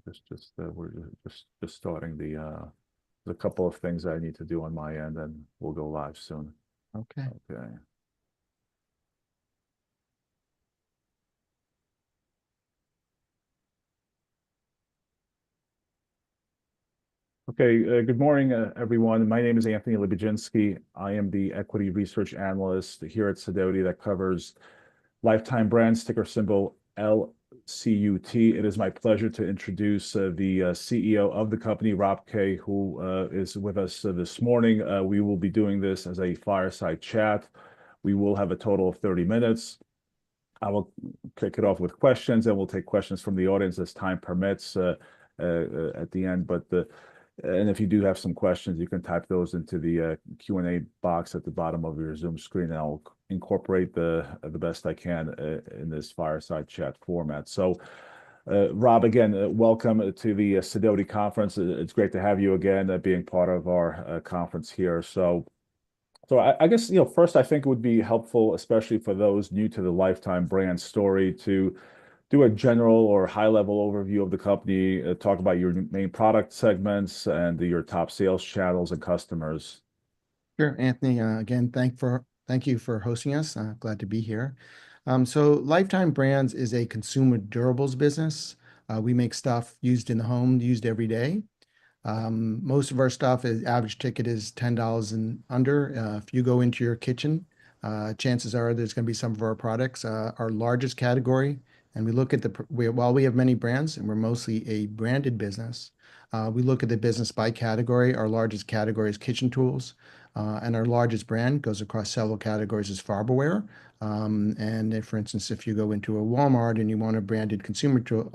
We're just starting the couple of things I need to do on my end, and we'll go live soon. Okay. Okay. Okay, good morning, everyone. My name is Anthony Lebedzinski. I am the equity research analyst here at Sidoti that covers Lifetime Brands, ticker symbol LCUT. It is my pleasure to introduce the CEO of the company, Rob Kay, who is with us this morning. We will be doing this as a fireside chat. We will have a total of 30 minutes. I will kick it off with questions, and we'll take questions from the audience as time permits at the end. And if you do have some questions, you can type those into the Q&A box at the bottom of your Zoom screen, and I'll incorporate the best I can in this fireside chat format. So, Rob, again, welcome to the Sidoti conference. It's great to have you again, being part of our conference here. So I guess, first, I think it would be helpful, especially for those new to the Lifetime Brand story, to do a general or high-level overview of the company, talk about your main product segments and your top sales channels and customers. Sure, Anthony. Again, thank you for hosting us. Glad to be here. So Lifetime Brands is a consumer durables business. We make stuff used in the home, used every day. Most of our stuff is average ticket is $10 and under. If you go into your kitchen, chances are there's going to be some of our products. Our largest category, and we look at while we have many brands and we're mostly a branded business, we look at the business by category. Our largest category is kitchen tools, and our largest brand goes across several categories as Farberware. And if, for instance, if you go into a Walmart and you want a branded consumer tool,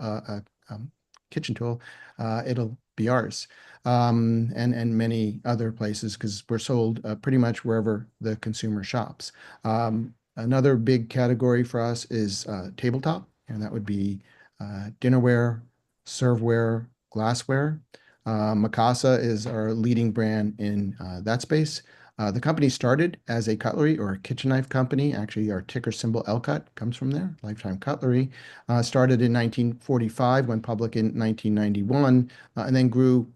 kitchen tool, it'll be ours, and many other places, because we're sold pretty much wherever the consumer shops. Another big category for us is tabletop, and that would be dinnerware, serveware, glassware. Mikasa is our leading brand in that space. The company started as a cutlery or a kitchen knife company. Actually, our ticker symbol LCUT comes from there, Lifetime Cutlery. Started in 1945, went public in 1991, and then grew,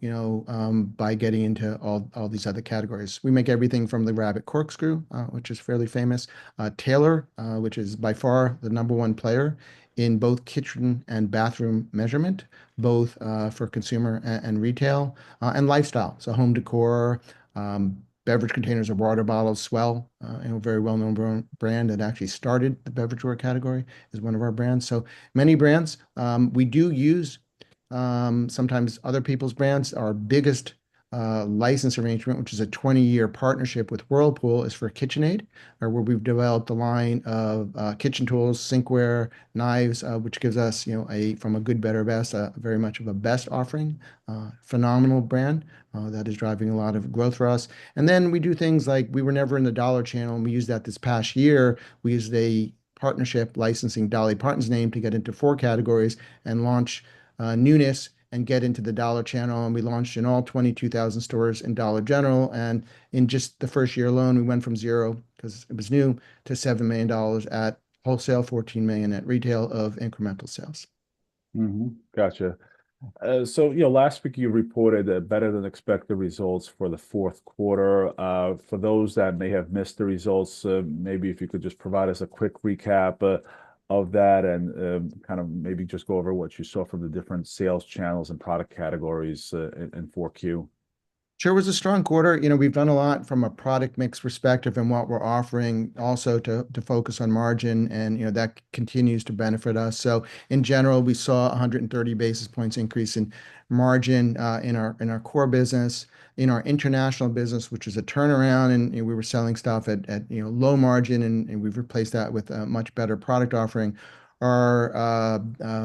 by getting into all these other categories. We make everything from the rabbit corkscrew, which is fairly famous, Taylor, which is by far the #1 player in both kitchen and bathroom measurement, both for consumer and retail, and lifestyle. So home decor, beverage containers or water bottles. Swell, a very well-known brand that actually started the beverageware category, is one of our brands. So many brands. We do use sometimes other people's brands. Our biggest license arrangement, which is a 20-year partnership with Whirlpool, is for KitchenAid, where we've developed a line of kitchen tools, sinkware, knives, which gives us, from a good, better, best, very much of a best offering. Phenomenal brand that is driving a lot of growth for us. And then we do things like, we were never in the dollar channel, and we used that this past year. We used a partnership licensing Dolly Parton's name to get into 4 categories and launch newness and get into the dollar channel. And we launched in all 22,000 stores in Dollar General. And in just the first year alone, we went from 0, because it was new, to $7 million at wholesale, $14 million at retail of incremental sales. Gotcha. So, last week you reported better than expected results for the fourth quarter. For those that may have missed the results, maybe if you could just provide us a quick recap of that, and kind of maybe just go over what you saw from the different sales channels and product categories in 4Q. Sure, it was a strong quarter. We've done a lot from a product mix perspective and what we're offering, also to focus on margin, and that continues to benefit us. So in general, we saw 130 basis points increase in margin in our core business. In our international business, which is a turnaround, and we were selling stuff at low margin, and we've replaced that with a much better product offering. Our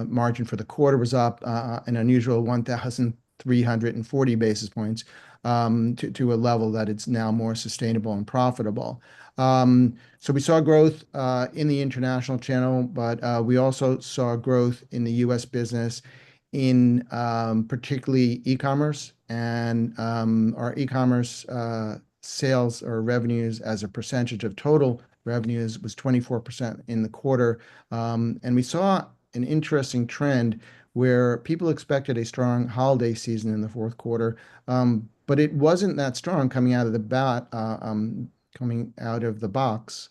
margin for the quarter was up an unusual 1,340 basis points to a level that it's now more sustainable and profitable. So we saw growth in the international channel, but we also saw growth in the U.S. business, in particularly e-commerce, and our e-commerce sales or revenues as a percentage of total revenues was 24% in the quarter. And we saw an interesting trend where people expected a strong holiday season in the fourth quarter, but it wasn't that strong coming out of the box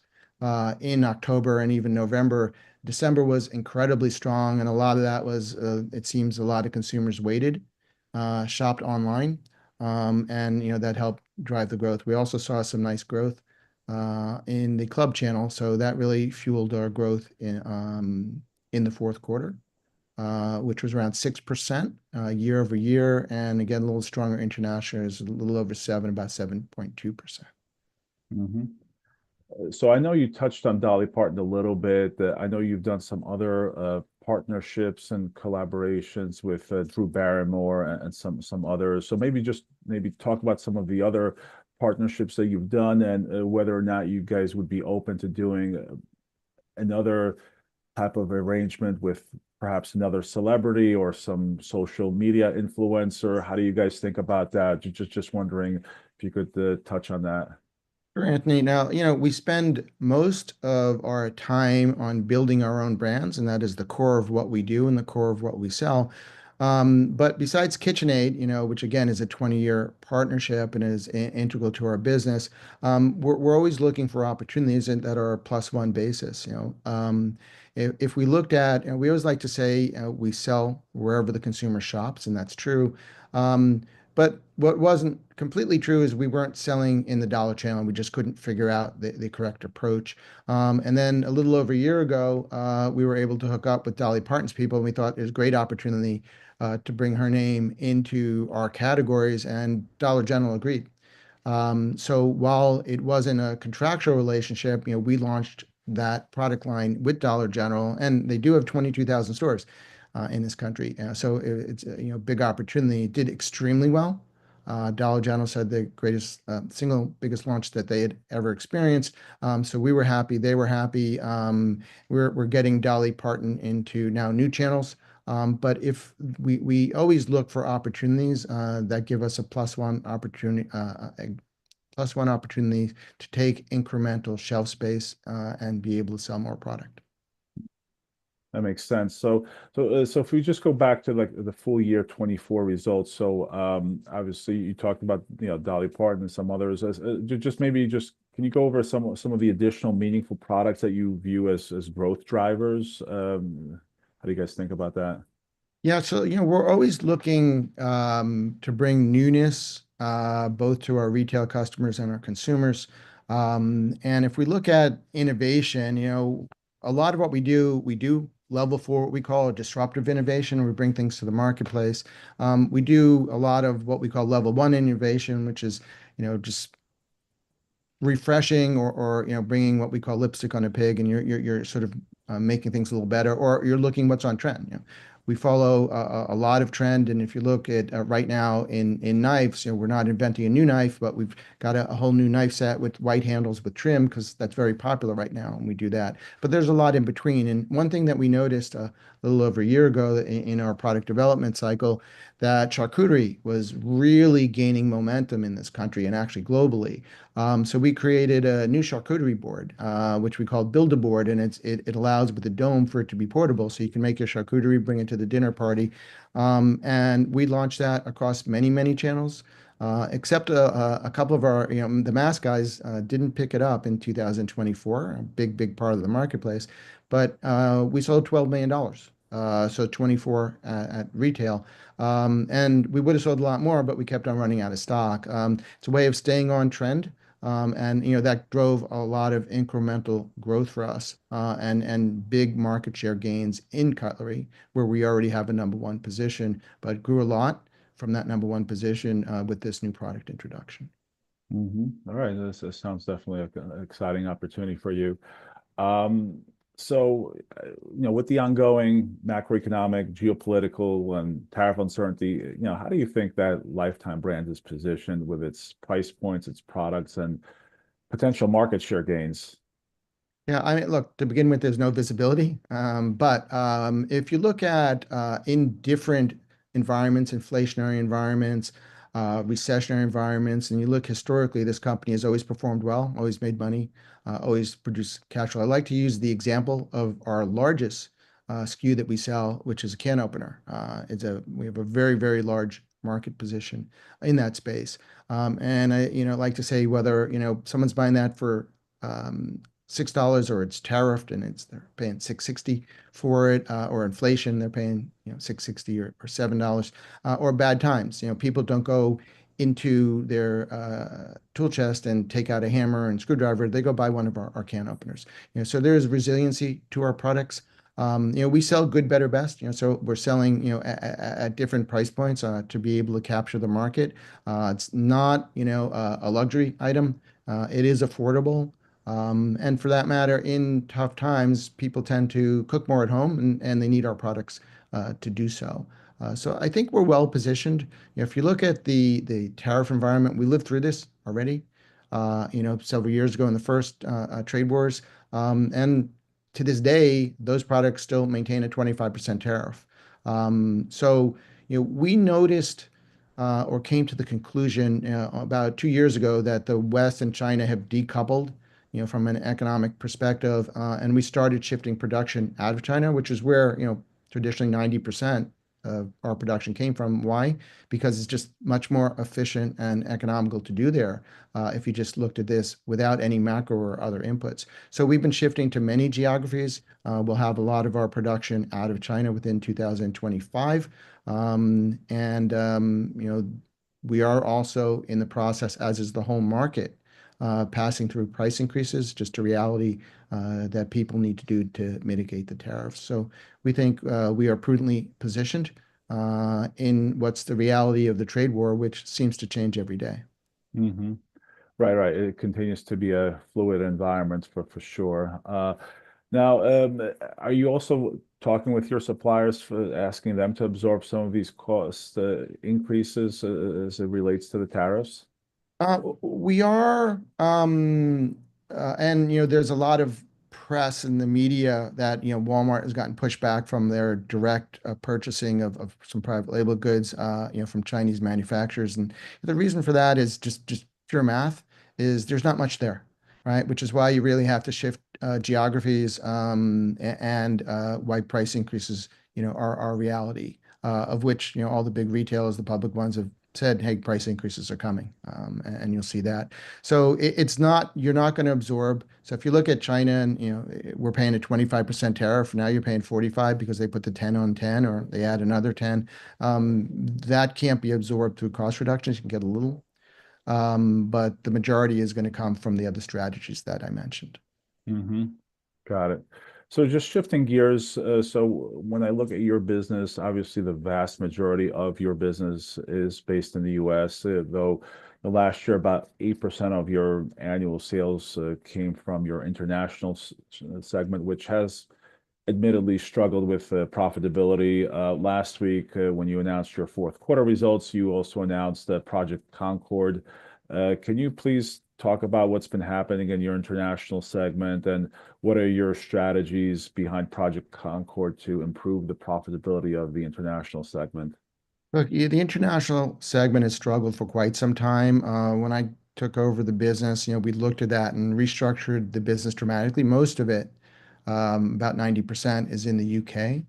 in October and even November. December was incredibly strong, and a lot of that was, it seems, a lot of consumers waited, shopped online, and that helped drive the growth. We also saw some nice growth in the club channel, so that really fueled our growth in the fourth quarter, which was around 6% year over year, and again, a little stronger international, is a little over 7, about 7.2%. Mm-hmm. So I know you touched on Dolly Parton a little bit. I know you've done some other partnerships and collaborations with Drew Barrymore and some others. So maybe talk about some of the other partnerships that you've done, and whether or not you guys would be open to doing another type of arrangement with perhaps another celebrity or some social media influencer. How do you guys think about that? Just wondering if you could touch on that. Sure, Anthony. Now, we spend most of our time on building our own brands, and that is the core of what we do and the core of what we sell. But besides KitchenAid, which again is a 20-year partnership and is integral to our business, we're always looking for opportunities that are a plus one basis. If we looked at, and we always like to say, we sell wherever the consumer shops, and that's true. But what wasn't completely true is we weren't selling in the dollar channel. We just couldn't figure out the correct approach. And then a little over a year ago, we were able to hook up with Dolly Parton's people, and we thought it was a great opportunity to bring her name into our categories, and Dollar General agreed. So while it wasn't a contractual relationship, we launched that product line with Dollar General, and they do have 22,000 stores in this country. So it's a big opportunity. It did extremely well. Dollar General said the greatest single biggest launch that they had ever experienced. So we were happy. They were happy. We're getting Dolly Parton into now new channels. But if we always look for opportunities that give us a plus one opportunity, to take incremental shelf space and be able to sell more product. That makes sense. So if we just go back to like the full year 24 results. So obviously you talked about Dolly Parton and some others. Can you go over some of the additional meaningful products that you view as growth drivers? How do you guys think about that? Yeah, so we're always looking to bring newness both to our retail customers and our consumers. And if we look at innovation, a lot of what we do level for what we call a disruptive innovation. We bring things to the marketplace. We do a lot of what we call level one innovation, which is just refreshing or bringing what we call lipstick on a pig, and you're sort of making things a little better, or you're looking what's on trend. We follow a lot of trend, and if you look at right now in knives, we're not inventing a new knife, but we've got a whole new knife set with white handles with trim, because that's very popular right now, and we do that. But there's a lot in between, and one thing that we noticed a little over a year ago in our product development cycle, that charcuterie was really gaining momentum in this country and actually globally. So we created a new charcuterie board, which we call Build-A-Board, and it allows with the dome for it to be portable, so you can make your charcuterie, bring it to the dinner party. And we launched that across many, many channels, except a couple of our, the mass guys didn't pick it up in 2024, a big part of the marketplace. But we sold $12 million, so 24 at retail. And we would have sold a lot more, but we kept on running out of stock. It's a way of staying on trend. And that drove a lot of incremental growth for us, and big market share gains in cutlery, where we already have a number one position, but grew a lot from that number one position with this new product introduction. All right, this sounds definitely an exciting opportunity for you. So, with the ongoing macroeconomic, geopolitical, and tariff uncertainty, how do you think that Lifetime Brands is positioned with its price points, its products, and potential market share gains? Yeah, I mean, look, to begin with, there's no visibility. But if you look at in different environments, inflationary environments, recessionary environments, and you look historically, this company has always performed well, always made money, always produced cash flow. I like to use the example of our largest SKU that we sell, which is a can opener. We have a very, very large market position in that space. And I, like to say whether, someone's buying that for $6 or it's tariffed and they're paying $6.60 for it, or inflation, they're paying, $6.60 or $7, or bad times. People don't go into their tool chest and take out a hammer and screwdriver. They go buy one of our can openers. So there's resiliency to our products. We sell good, better, best. So we're selling, at different price points to be able to capture the market. It's not, a luxury item. It is affordable. And for that matter, in tough times, people tend to cook more at home, and they need our products to do so. So I think we're well positioned. If you look at the tariff environment, we lived through this already. Several years ago in the first trade wars, and to this day, those products still maintain a 25% tariff. So, we noticed or came to the conclusion about 2 years ago that the West and China have decoupled, from an economic perspective, and we started shifting production out of China, which is where, traditionally 90% of our production came from. Why? Because it's just much more efficient and economical to do there, if you just looked at this without any macro or other inputs. So we've been shifting to many geographies. We'll have a lot of our production out of China within 2025. We are also in the process, as is the whole market, passing through price increases, just a reality that people need to do to mitigate the tariffs. So we think we are prudently positioned in what's the reality of the trade war, which seems to change every day. Mm-hmm. Right, right. It continues to be a fluid environment for sure. Now, are you also talking with your suppliers for asking them to absorb some of these cost increases as it relates to the tariffs? We are, and there's a lot of press in the media that Walmart has gotten pushback from their direct purchasing of some private label goods, from Chinese manufacturers, and the reason for that is just pure math. Is there's not much there, right? Which is why you really have to shift geographies, and why price increases, are our reality, of which all the big retailers, the public ones, have said, hey, price increases are coming, and you'll see that. So it's not, you're not going to absorb. So if you look at China and, we're paying a 25% tariff. Now you're paying 45 because they put the 10 on 10 or they add another 10. That can't be absorbed through cost reductions. You can get a little, but the majority is going to come from the other strategies that I mentioned. Mm-hmm. Got it. So just shifting gears, so when I look at your business, obviously the vast majority of your business is based in the US, though the last year about 8% of your annual sales came from your international segment, which has admittedly struggled with profitability. Last week, when you announced your fourth quarter results, you also announced Project Concord. Can you please talk about what's been happening in your international segment and what are your strategies behind Project Concord to improve the profitability of the international segment? Look, the international segment has struggled for quite some time. When I took over the business, we looked at that and restructured the business dramatically. Most of it, about 90%, is in the UK.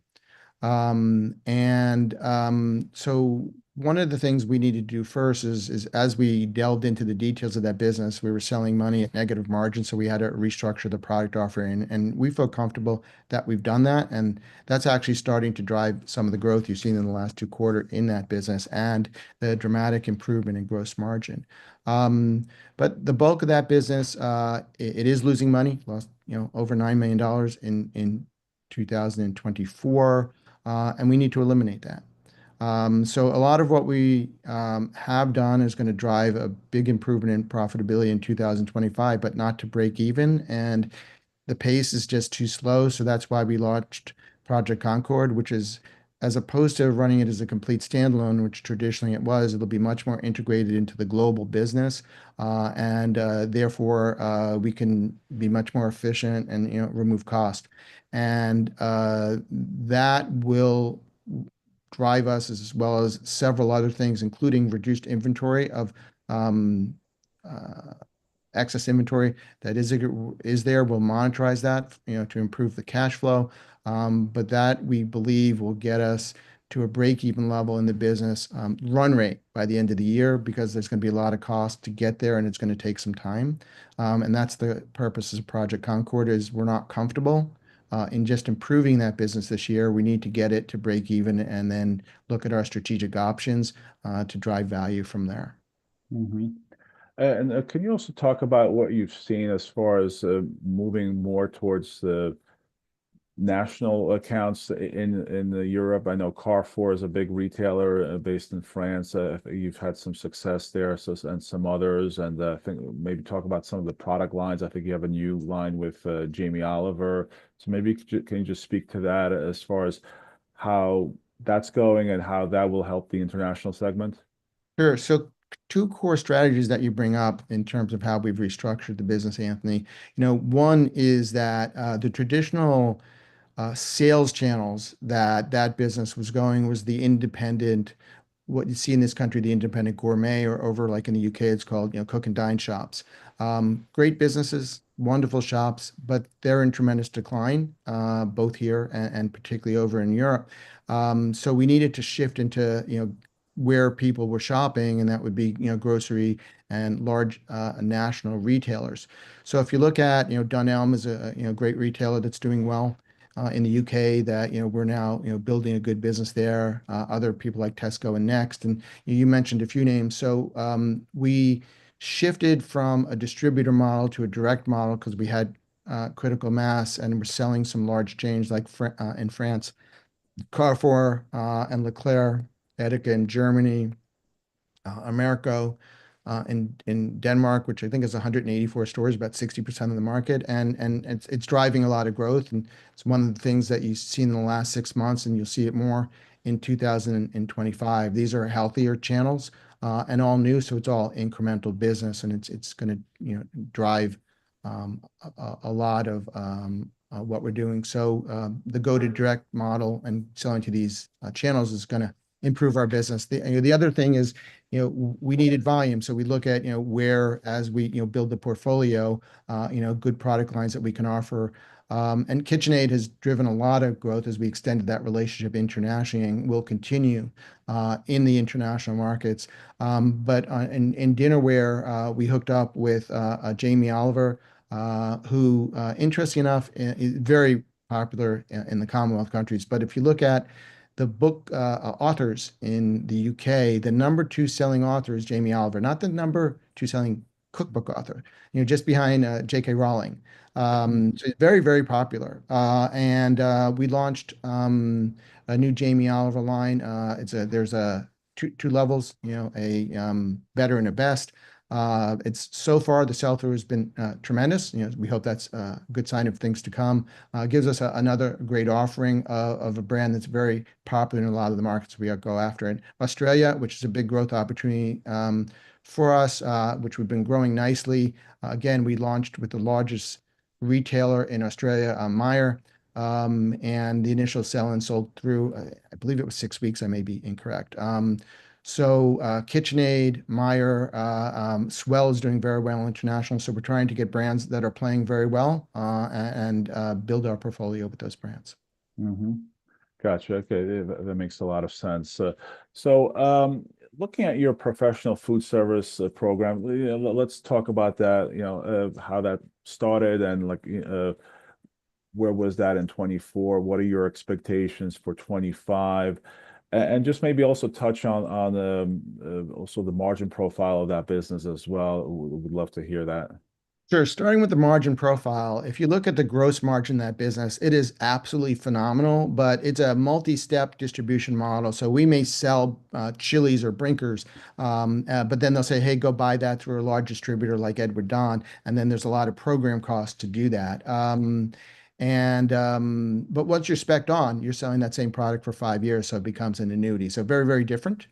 So one of the things we needed to do first is as we delved into the details of that business, we were selling money at negative margin, so we had to restructure the product offering, and we feel comfortable that we've done that, and that's actually starting to drive some of the growth you've seen in the last 2 quarters in that business and the dramatic improvement in gross margin. But the bulk of that business, it is losing money, lost over $9 million in 2024, and we need to eliminate that. So a lot of what we have done is going to drive a big improvement in profitability in 2025, but not to break even. And the pace is just too slow. So that's why we launched Project Concord, which is, as opposed to running it as a complete standalone, which traditionally it was, it'll be much more integrated into the global business. And therefore, we can be much more efficient and remove cost. And that will drive us, as well as several other things, including reduced inventory of excess inventory that is there. We'll monetize that, to improve the cash flow. But that we believe will get us to a break-even level in the business run rate by the end of the year because there's going to be a lot of cost to get there and it's going to take some time. And that's the purpose of Project Concord is we're not comfortable in just improving that business this year. We need to get it to break even and then look at our strategic options to drive value from there. Hmm. And can you also talk about what you've seen as far as moving more towards the national accounts in Europe? I know Carrefour is a big retailer based in France. I think you've had some success there, so and some others, and I think maybe talk about some of the product lines. I think you have a new line with Jamie Oliver. So maybe can you just speak to that as far as how that's going and how that will help the international segment? Sure. So two core strategies that you bring up in terms of how we've restructured the business, Anthony. One is that the traditional sales channels that that business was going was the independent, what you see in this country, the independent gourmet, or over like in the UK, it's called, cook and dine shops. Great businesses, wonderful shops, but they're in tremendous decline, both here and particularly over in Europe. So we needed to shift into, where people were shopping, and that would be, grocery and large national retailers. So if you look at, Dunelm is a, great retailer that's doing well in the UK that, we're now, building a good business there. Other people like Tesco and Next, and you mentioned a few names. So we shifted from a distributor model to a direct model because we had critical mass and we're selling some large chains like in France, Carrefour and Leclerc, Edeka in Germany, Americo in Denmark, which I think is 184 stores, about 60% of the market, and it's driving a lot of growth. And it's one of the things that you've seen in the last 6 months, and you'll see it more in 2025. These are healthier channels and all new, so it's all incremental business, and it's going to drive a lot of what we're doing. So the go-to-direct model and selling to these channels is going to improve our business. The other thing is, we needed volume. So we look at, where as we, build the portfolio, good product lines that we can offer. And KitchenAid has driven a lot of growth as we extended that relationship internationally and will continue in the international markets. But in dinnerware, we hooked up with Jamie Oliver, who, interesting enough, is very popular in the Commonwealth countries. But if you look at the book authors in the UK, the number two selling author is Jamie Oliver, not the number two selling cookbook author, just behind J.K. Rowling. So it's very, very popular. And we launched a new Jamie Oliver line. There's two levels, a better and a best. It's so far the sell-through has been tremendous. We hope that's a good sign of things to come. Gives us another great offering of a brand that's very popular in a lot of the markets we go after. In Australia, which is a big growth opportunity for us, which we've been growing nicely. Again, we launched with the largest retailer in Australia, Myer, and the initial sell-in sold through, I believe it was 6 weeks. I may be incorrect. So KitchenAid, Myer, Swell is doing very well international. So we're trying to get brands that are playing very well and build our portfolio with those brands. Mm-hmm. Gotcha. Okay, that makes a lot of sense. So, looking at your professional food service program, let's talk about that. How that started and like where was that in 24? What are your expectations for 25? And just maybe also touch on also the margin profile of that business as well. We'd love to hear that. Sure. Starting with the margin profile, if you look at the gross margin of that business, it is absolutely phenomenal, but it's a multi-step distribution model. So we may sell Chili's or Brinkers, but then they'll say, hey, go buy that through a large distributor like Edward Don. And then there's a lot of program costs to do that. But once you're spec'd on, you're selling that same product for 5 years, so it becomes an annuity. So very, very different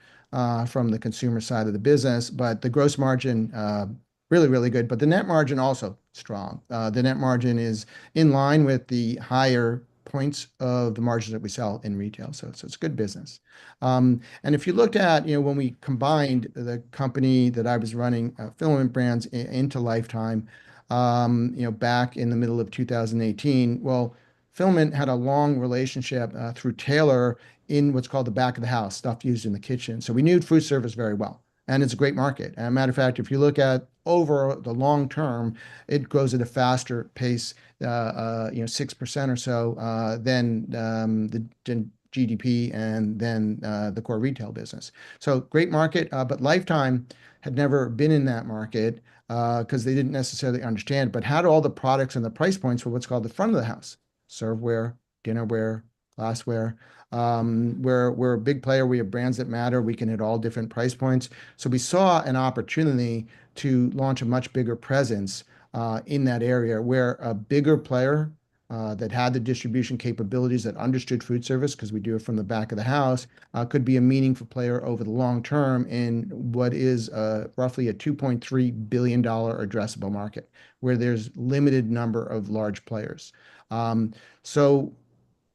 from the consumer side of the business, but the gross margin really, really good. But the net margin also strong. The net margin is in line with the higher points of the margins that we sell in retail. So it's good business. And if you looked at, when we combined the company that I was running, Filament Brands, into Lifetime, back in the middle of 2018, well, Filament had a long relationship through Taylor in what's called the back of the house, stuff used in the kitchen. So we knew food service very well. And it's a great market. And a matter of fact, if you look at over the long term, it grows at a faster pace, 6% or so than the GDP and then the core retail business. So great market, but Lifetime had never been in that market because they didn't necessarily understand. But how do all the products and the price points for what's called the front of the house, serveware, dinnerware, glassware, we're a big player. We have brands that matter. We can hit all different price points. So we saw an opportunity to launch a much bigger presence in that area where a bigger player that had the distribution capabilities that understood food service, because we do it from the back of the house, could be a meaningful player over the long term in what is roughly a $2.3 billion addressable market, where there's limited number of large players. So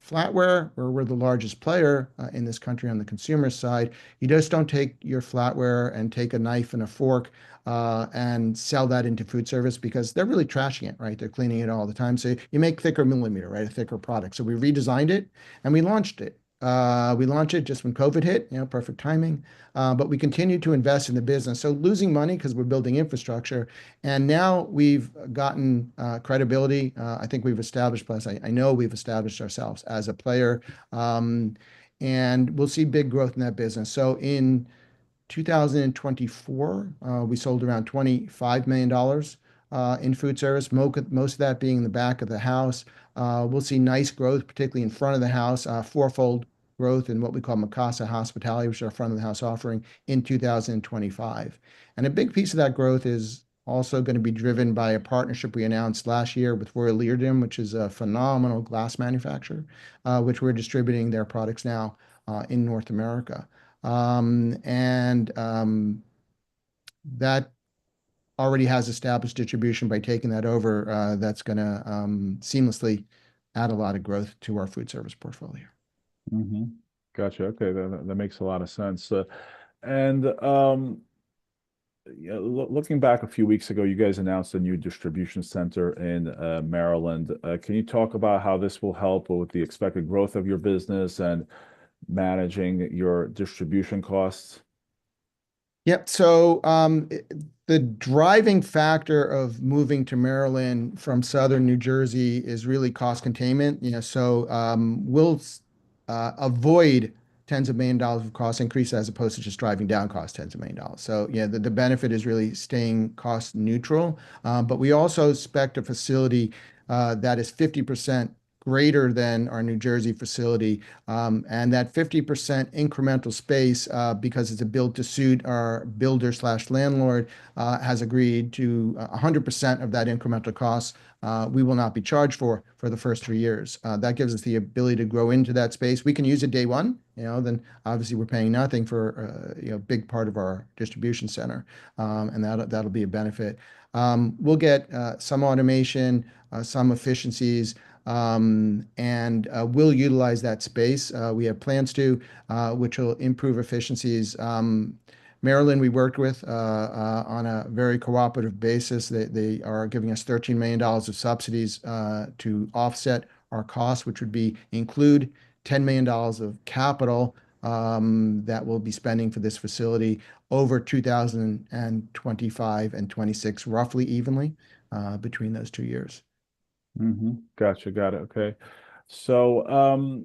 flatware, where we're the largest player in this country on the consumer side, you just don't take your flatware and take a knife and a fork and sell that into food service because they're really trashing it, right? They're cleaning it all the time. So you make thicker millimeter, right? A thicker product. So we redesigned it and we launched it. We launched it just when COVID hit, perfect timing. But we continued to invest in the business. So losing money because we're building infrastructure. And now we've gotten credibility. I think we've established, plus I know we've established ourselves as a player. And we'll see big growth in that business. So in 2024, we sold around $25 million in food service, most of that being in the back of the house. We'll see nice growth, particularly in front of the house, fourfold growth in what we call Mikasa Hospitality, which is our front of the house offering in 2025. And a big piece of that growth is also going to be driven by a partnership we announced last year with Royal Leerdam, which is a phenomenal glass manufacturer, which we're distributing their products now in North America. That already has established distribution by taking that over. That's going to seamlessly add a lot of growth to our food service portfolio. Mm-hmm. Gotcha. Okay, that makes a lot of sense. And looking back a few weeks ago, you guys announced a new distribution center in Maryland. Can you talk about how this will help with the expected growth of your business and managing your distribution costs? Yep. So the driving factor of moving to Maryland from southern New Jersey is really cost containment. So we'll avoid tens of million dollars of cost increase as opposed to just driving down cost tens of million dollars. So yeah, the benefit is really staying cost neutral. But we also spec a facility that is 50% greater than our New Jersey facility. And that 50% incremental space, because it's a build to suit, our builder slash landlord has agreed to 100% of that incremental cost. We will not be charged for the first 3 years. That gives us the ability to grow into that space. We can use it day one, then obviously we're paying nothing for a big part of our distribution center. And that'll be a benefit. We'll get some automation, some efficiencies, and we'll utilize that space. We have plans to, which will improve efficiencies. Maryland, we worked with on a very cooperative basis. They are giving us $13 million of subsidies to offset our costs, which would include $10 million of capital that we'll be spending for this facility over 2025 and 26, roughly evenly between those 2 years. Mm-hmm. Gotcha. Got it. Okay. So,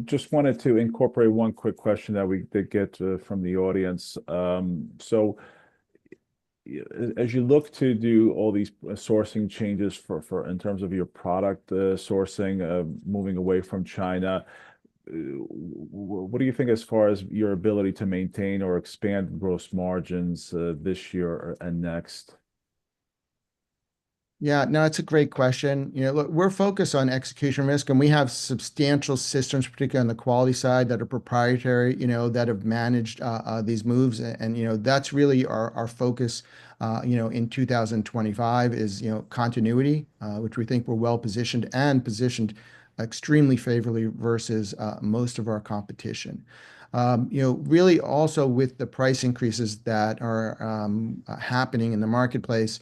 just wanted to incorporate one quick question that we did get from the audience. So, as you look to do all these sourcing changes for in terms of your product sourcing, moving away from China, what do you think as far as your ability to maintain or expand gross margins this year and next? Yeah, no, it's a great question. Look, we're focused on execution risk, and we have substantial systems, particularly on the quality side, that are proprietary, that have managed these moves. And that's really our focus, in 2025 is, continuity, which we think we're well positioned and positioned extremely favorably versus most of our competition. Really also with the price increases that are happening in the marketplace,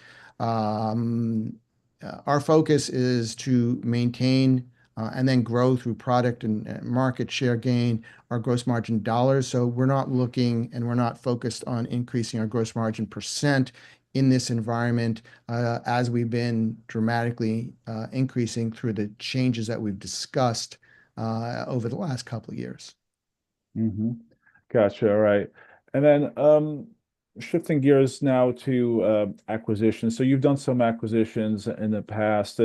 our focus is to maintain and then grow through product and market share gain our gross margin dollars. So we're not looking and we're not focused on increasing our gross margin percent in this environment as we've been dramatically increasing through the changes that we've discussed over the last couple of years. Mm-hmm. Gotcha. All right. And then shifting gears now to acquisitions. So you've done some acquisitions in the past.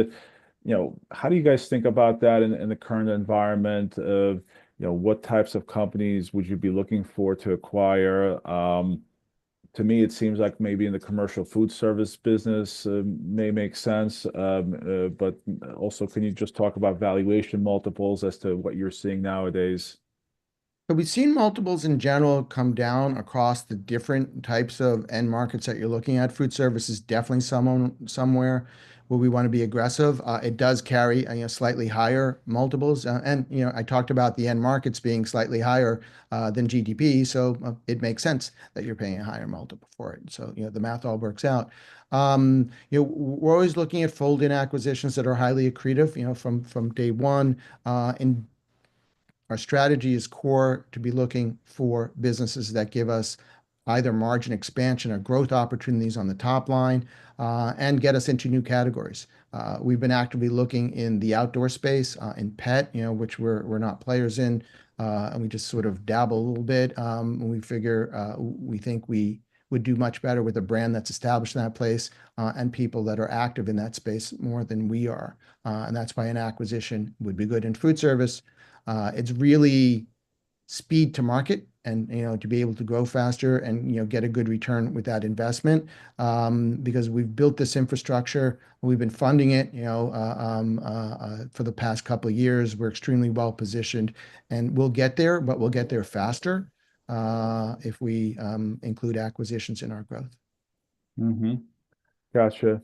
How do you guys think about that in the current environment of, what types of companies would you be looking for to acquire? To me, it seems like maybe in the commercial food service business may make sense. But also, can you just talk about valuation multiples as to what you're seeing nowadays? So we've seen multiples in general come down across the different types of end markets that you're looking at. Food service is definitely somewhere where we want to be aggressive. It does carry slightly higher multiples, and I talked about the end markets being slightly higher than GDP, so it makes sense that you're paying a higher multiple for it. So the math all works out. We're always looking at fold-in acquisitions that are highly accretive, from day one. In Our strategy is core to be looking for businesses that give us either margin expansion or growth opportunities on the top line and get us into new categories. We've been actively looking in the outdoor space, in pet, which we're not players in, and we just sort of dabble a little bit. We think we would do much better with a brand that's established in that place and people that are active in that space more than we are. And that's why an acquisition would be good in food service. It's really speed to market and to be able to grow faster and get a good return with that investment because we've built this infrastructure. We've been funding it for the past couple of years. We're extremely well positioned and we'll get there, but we'll get there faster if we include acquisitions in our growth. Mm-hmm. Gotcha.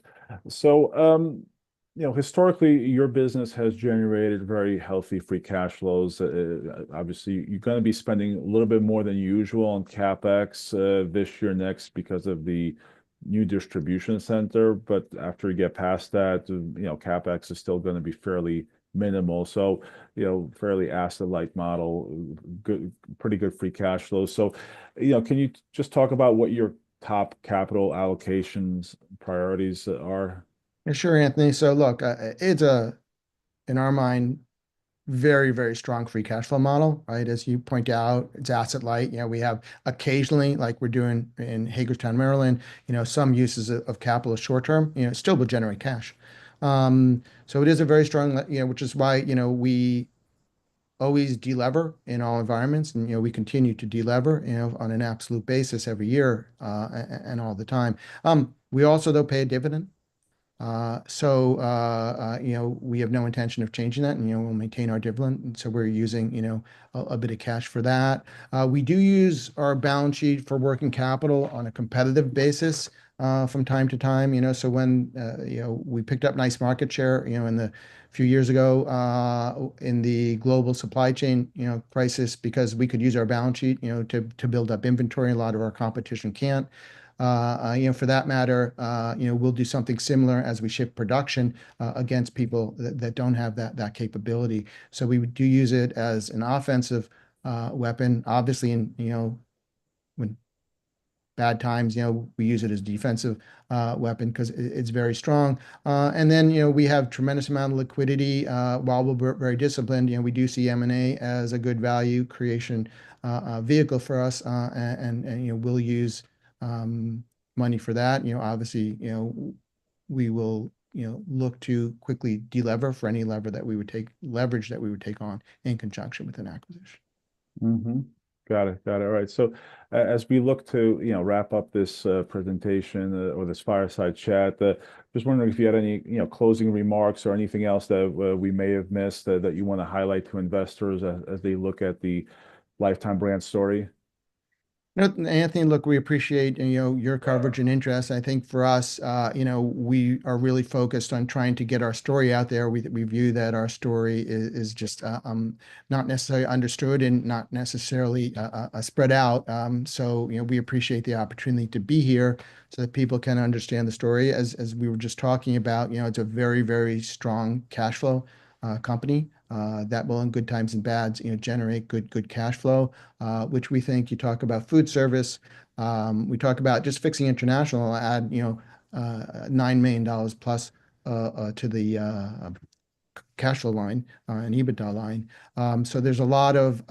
So, historically, your business has generated very healthy free cash flows. Obviously, you're going to be spending a little bit more than usual on CapEx this year, next, because of the new distribution center. But after you get past that, CapEx is still going to be fairly minimal. So, fairly asset-light model, good, pretty good free cash flow. So, can you just talk about what your top capital allocations priorities are? Yeah, sure, Anthony. So look, it's in our mind, very, very strong free cash flow model, right? As you point out, it's asset light. We have occasionally, like we're doing in Hagerstown, Maryland, some uses of capital short term, still will generate cash. So it is a very strong, which is why, we always delever in all environments, and we continue to delever, on an absolute basis every year and all the time. We also though pay a dividend. We have no intention of changing that, and we'll maintain our dividend. And so we're using a bit of cash for that. We do use our balance sheet for working capital on a competitive basis from time to time. So when we picked up nice market share, in the few years ago in the global supply chain crisis, because we could use our balance sheet to build up inventory. A lot of our competition can't. For that matter, we'll do something similar as we shift production against people that don't have that capability. So we do use it as an offensive weapon. Obviously, when bad times, we use it as defensive weapon because it's very strong. And then, we have tremendous amount of liquidity. While we're very disciplined, we do see M&A as a good value creation vehicle for us, and we'll use money for that. Obviously, we will, look to quickly delever for any leverage that we would take on in conjunction with an acquisition. Mm-hmm. Got it. All right. So as we look to, wrap up this presentation or this fireside chat, just wondering if you had any, closing remarks or anything else that we may have missed that you want to highlight to investors as they look at the Lifetime brand story. No, Anthony, look, we appreciate, your coverage and interest. I think for us, we are really focused on trying to get our story out there. We view that our story is just not necessarily understood and not necessarily spread out. So, we appreciate the opportunity to be here so that people can understand the story. As we were just talking about, it's a very, very strong cash flow company that will, in good times and bads, generate good cash flow, which we think. You talk about food service, we talk about just fixing international, add, $9 million plus to the cash flow line and EBITDA line. So there's a lot of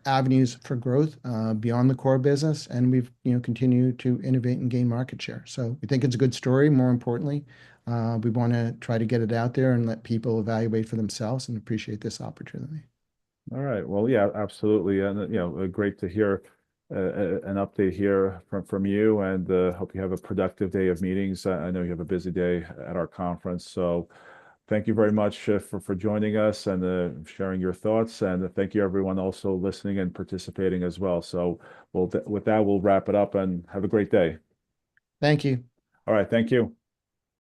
avenues for growth beyond the core business, and we've continued to innovate and gain market share. So we think it's a good story. More importantly, we want to try to get it out there and let people evaluate for themselves, and appreciate this opportunity. All right. Well, yeah, absolutely. And, great to hear an update here from you, and hope you have a productive day of meetings. I know you have a busy day at our conference. So thank you very much for joining us and sharing your thoughts. And thank you, everyone, also listening and participating as well. So with that, we'll wrap it up and have a great day. Thank you. All right. Thank you.